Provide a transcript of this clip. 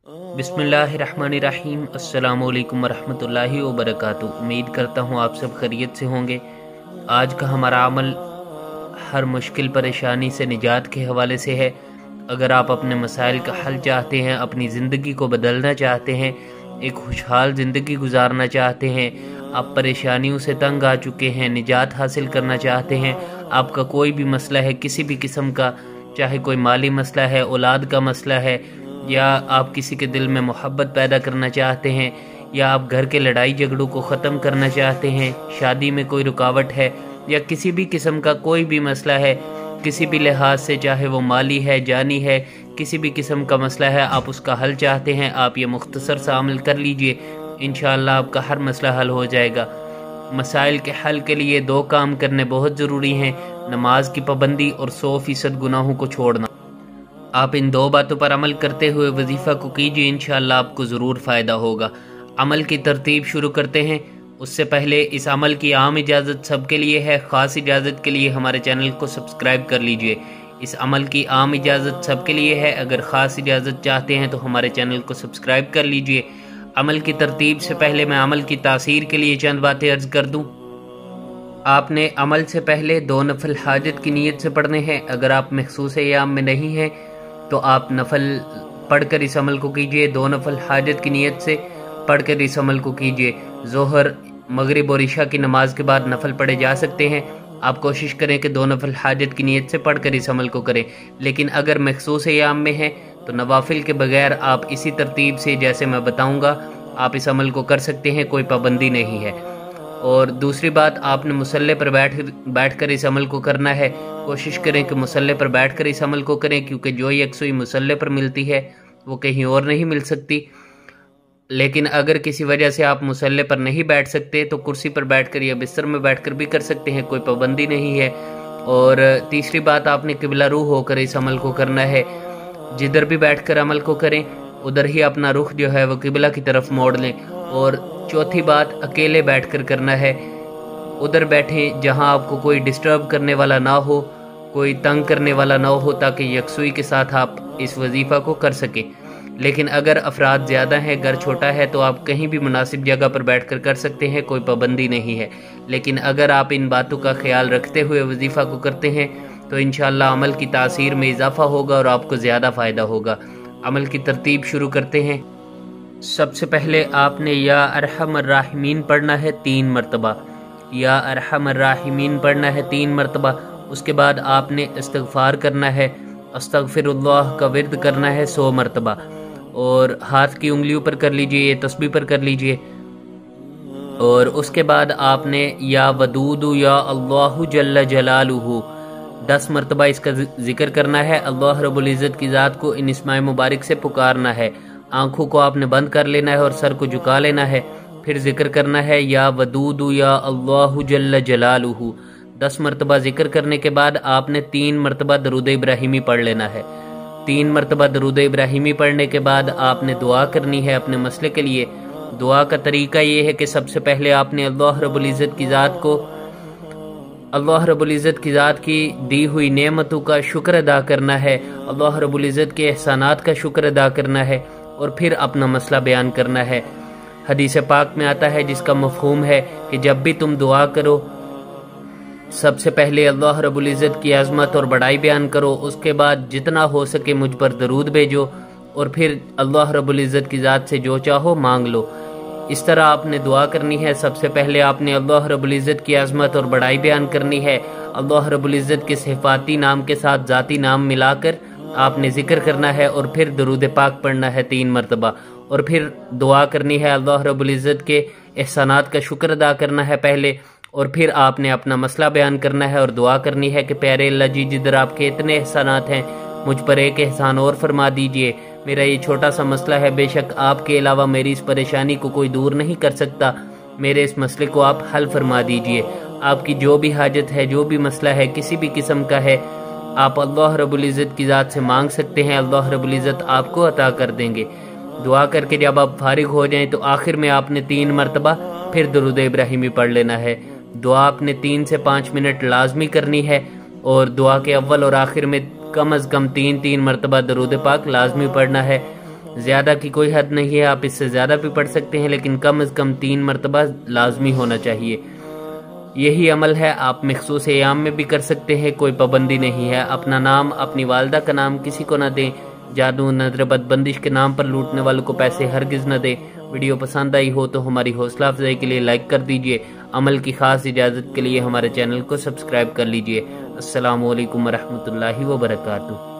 بسم اللہ الرحمن الرحیم۔ السلام علیکم ورحمۃ اللہ وبرکاتہ۔ امید کرتا ہوں آپ سب خیریت سے ہوں گے۔ آج کا ہمارا عمل ہر مشکل پریشانی سے نجات کے حوالے سے ہے۔ اگر آپ اپنے مسائل کا حل چاہتے ہیں، اپنی زندگی کو بدلنا چاہتے ہیں، ایک خوشحال زندگی گزارنا چاہتے ہیں، آپ پریشانیوں سے تنگ آ چکے ہیں، نجات حاصل کرنا چاہتے ہیں، آپ کا کوئی بھی مسئلہ ہے کسی بھی قسم کا، چاہے کوئی مالی مسئلہ ہے، اولاد کا مسئلہ ہے، یا آپ کسی کے دل میں محبت پیدا کرنا چاہتے ہیں، یا آپ گھر کے لڑائی جھگڑوں کو ختم کرنا چاہتے ہیں، شادی میں کوئی رکاوٹ ہے، یا کسی بھی قسم کا کوئی بھی مسئلہ ہے، کسی بھی لحاظ سے، چاہے وہ مالی ہے، جانی ہے، کسی بھی قسم کا مسئلہ ہے، آپ اس کا حل چاہتے ہیں، آپ یہ مختصر سا عمل کر لیجئے، انشاءاللہ آپ کا ہر مسئلہ حل ہو جائے گا۔ مسائل کے حل کے لیے دو کام کرنے بہت ضروری ہیں: نماز کی پابندی اور 100% گناہوں کو چھوڑنا۔ آپ ان دو باتوں پر عمل کرتے ہوئے وظیفہ کو کیجیے، انشاءاللہ آپ کو ضرور فائدہ ہوگا۔ عمل کی ترتیب شروع کرتے ہیں۔ اس سے پہلے اس عمل کی عام اجازت سب کے لیے ہے، خاص اجازت کے لیے ہمارے چینل کو سبسکرائب کر لیجئے۔ اس عمل کی عام اجازت سب کے لیے ہے، اگر خاص اجازت چاہتے ہیں تو ہمارے چینل کو سبسکرائب کر لیجئے۔ عمل کی ترتیب سے پہلے میں عمل کی تاثیر کے لیے چند باتیں عرض کر دوں۔ آپ نے عمل سے پہلے 2 نفل حاجت کی نیت سے پڑھنے ہیں۔ اگر آپ مخصوص ایام میں نہیں ہیں تو آپ نفل پڑھ کر اس عمل کو کیجئے، 2 نفل حاجت کی نیت سے پڑھ کر اس عمل کو کیجئے۔ ظہر، مغرب اور عشاء کی نماز کے بعد نفل پڑھے جا سکتے ہیں۔ آپ کوشش کریں کہ 2 نفل حاجت کی نیت سے پڑھ کر اس عمل کو کریں، لیکن اگر مخصوص ایام میں ہیں تو نوافل کے بغیر آپ اسی ترتیب سے جیسے میں بتاؤں گا آپ اس عمل کو کر سکتے ہیں، کوئی پابندی نہیں ہے۔ اور دوسری بات، آپ نے مصلی پر بیٹھ کر اس عمل کو کرنا ہے۔ کوشش کریں کہ مصلی پر بیٹھ کر اس عمل کو کریں، کیونکہ جو یکسوئی مصلی پر ملتی ہے وہ کہیں اور نہیں مل سکتی۔ لیکن اگر کسی وجہ سے آپ مصلی پر نہیں بیٹھ سکتے تو کرسی پر بیٹھ کر یا بستر میں بیٹھ کر بھی کر سکتے ہیں، کوئی پابندی نہیں ہے۔ اور تیسری بات، آپ نے قبلہ روح ہو کر اس عمل کو کرنا ہے۔ جدھر بھی بیٹھ کر عمل کو کریں ادھر ہی اپنا رخ جو ہے وہ قبلہ کی طرف موڑ لیں۔ اور چوتھی بات، اکیلے بیٹھ کر کرنا ہے۔ ادھر بیٹھیں جہاں آپ کو کوئی ڈسٹرب کرنے والا نہ ہو، کوئی تنگ کرنے والا نہ ہو، تاکہ یکسوئی کے ساتھ آپ اس وظیفہ کو کر سکیں۔ لیکن اگر افراد زیادہ ہیں، گھر چھوٹا ہے، تو آپ کہیں بھی مناسب جگہ پر بیٹھ کر کر سکتے ہیں، کوئی پابندی نہیں ہے۔ لیکن اگر آپ ان باتوں کا خیال رکھتے ہوئے وظیفہ کو کرتے ہیں تو انشاءاللہ عمل کی تاثیر میں اضافہ ہوگا اور آپ کو زیادہ فائدہ ہوگا۔ عمل کی ترتیب شروع کرتے ہیں۔ سب سے پہلے آپ نے یا ارحم الراحمین پڑھنا ہے 3 مرتبہ، یا ارحم الراحمین پڑھنا ہے 3 مرتبہ۔ اس کے بعد آپ نے استغفار کرنا ہے، استغفر اللہ کا ورد کرنا ہے 100 مرتبہ، اور ہاتھ کی انگلیوں پر کر لیجئے، یہ تسبیح پر کر لیجئے۔ اور اس کے بعد آپ نے یا ودود یا اللہ جل جلالہ 10 مرتبہ اس کا ذکر کرنا ہے۔ اللہ رب العزت کی ذات کو ان اسماء مبارک سے پکارنا ہے۔ آنکھوں کو آپ نے بند کر لینا ہے اور سر کو جھکا لینا ہے، پھر ذکر کرنا ہے یا ودود یا اللہ جل جلالہ۔ 10 مرتبہ ذکر کرنے کے بعد آپ نے 3 مرتبہ درود ابراہیمی پڑھ لینا ہے۔ 3 مرتبہ درود ابراہیمی پڑھنے کے بعد آپ نے دعا کرنی ہے اپنے مسئلے کے لیے۔ دعا کا طریقہ یہ ہے کہ سب سے پہلے آپ نے اللہ رب العزت کی ذات کی دی ہوئی نعمتوں کا شکر ادا کرنا ہے، اللہ رب العزت کے احسانات کا شکر ادا کرنا ہے، اور پھر اپنا مسئلہ بیان کرنا ہے۔ حدیث پاک میں آتا ہے جس کا مفہوم ہے کہ جب بھی تم دعا کرو سب سے پہلے اللہ رب العزت کی عظمت اور بڑائی بیان کرو، اس کے بعد جتنا ہو سکے مجھ پر درود بھیجو، اور پھر اللہ رب العزت کی ذات سے جو چاہو مانگ لو۔ اس طرح آپ نے دعا کرنی ہے۔ سب سے پہلے آپ نے اللہ رب العزت کی عظمت اور بڑائی بیان کرنی ہے۔ اللہ رب العزت کے صفاتی نام کے ساتھ ذاتی نام ملا کر آپ نے ذکر کرنا ہے، اور پھر درود پاک پڑھنا ہے 3 مرتبہ، اور پھر دعا کرنی ہے، اللہ رب العزت کے احسانات کا شکر ادا کرنا ہے پہلے، اور پھر آپ نے اپنا مسئلہ بیان کرنا ہے اور دعا کرنی ہے کہ پیارے اللہ جی، جدھر آپ کے اتنے احسانات ہیں مجھ پر ایک احسان اور فرما دیجئے۔ میرا یہ چھوٹا سا مسئلہ ہے، بے شک آپ کے علاوہ میری اس پریشانی کو کوئی دور نہیں کر سکتا، میرے اس مسئلے کو آپ حل فرما دیجئے۔ آپ کی جو بھی حاجت ہے، جو بھی مسئلہ ہے، کسی بھی قسم کا ہے، آپ اللہ رب العزت کی ذات سے مانگ سکتے ہیں، اللہ رب العزت آپ کو عطا کر دیں گے۔ دعا کر کے جب آپ فارغ ہو جائیں تو آخر میں آپ نے 3 مرتبہ پھر درود ابراہیمی پڑھ لینا ہے۔ دعا آپ نے 3 سے 5 منٹ لازمی کرنی ہے، اور دعا کے اول اور آخر میں کم از کم 3 مرتبہ درود پاک لازمی پڑھنا ہے۔ زیادہ کی کوئی حد نہیں ہے، آپ اس سے زیادہ بھی پڑھ سکتے ہیں، لیکن کم از کم 3 مرتبہ لازمی ہونا چاہیے۔ یہی عمل ہے، آپ مخصوص ایام میں بھی کر سکتے ہیں، کوئی پابندی نہیں ہے۔ اپنا نام، اپنی والدہ کا نام کسی کو نہ دیں، جادو، نظر بد، بندش کے نام پر لوٹنے والوں کو پیسے ہرگز نہ دیں۔ ویڈیو پسند آئی ہو تو ہماری حوصلہ افزائی کے لیے لائک کر دیجئے، عمل کی خاص اجازت کے لیے ہمارے چینل کو سبسکرائب کر لیجئے۔ السلام علیکم ورحمۃ اللہ وبرکاتہ۔